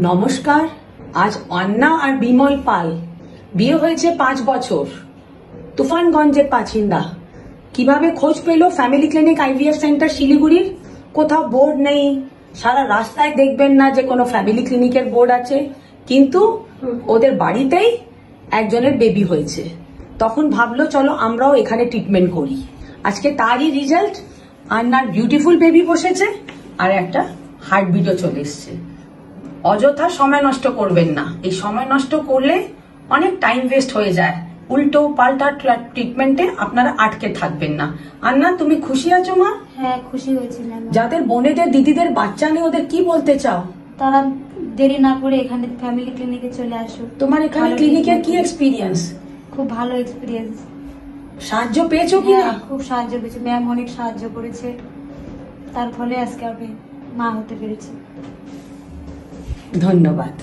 নমস্কার। আজ অন্না আর বিমল পাল বিয়ে হয়েছে 5 বছর। তুফানগঞ্জের বাসিন্দা। কিভাবে খোঁজ পেল ফ্যামিলি ক্লিনিক আইভিএফ সেন্টার শিলিগুড়ির? কোথাও বোর্ড নেই, সারা রাস্তায় দেখবেন না যে কোনো ফ্যামিলি ক্লিনিকের বোর্ড আছে, কিন্তু ওদের বাড়িতেই একজনের বেবি হয়েছে। তখন ভাবলো চলো আমরাও এখানে ট্রিটমেন্ট করি। আজকে তারই রেজাল্ট, আন্নার বিউটিফুল বেবি বসেছে আর একটা হার্টবিটও চলে এসছে। অযথা সময় নষ্ট করবেন না, এই সময় নষ্ট করলে অনেক টাইম ওয়েস্ট হয়ে যায়, উল্টো পাল্টা ট্রিটমেন্টে আপনারা আটকে থাকবেন না। আন্না, তুমি খুশি আছো মা? হ্যাঁ, খুশি হয়েছিলাম। যাদের বোনেদের দিদিদের বাচ্চা নেই ওদের কি বলতে চাও? তারা দেরি না করে এখানে ফ্যামিলি ক্লিনিকে চলে আসো। তোমার এখানে ক্লিনিকের কি এক্সপিরিয়েন্স? খুব ভালো এক্সপিরিয়েন্স। সাহায্য পেয়েছো কি না? খুব সাহায্য পেয়েছি, ম্যাম অনেক সাহায্য করেছে, তার ফলে আজকে আমি মা হতে পেরেছি। ধন্যবাদ।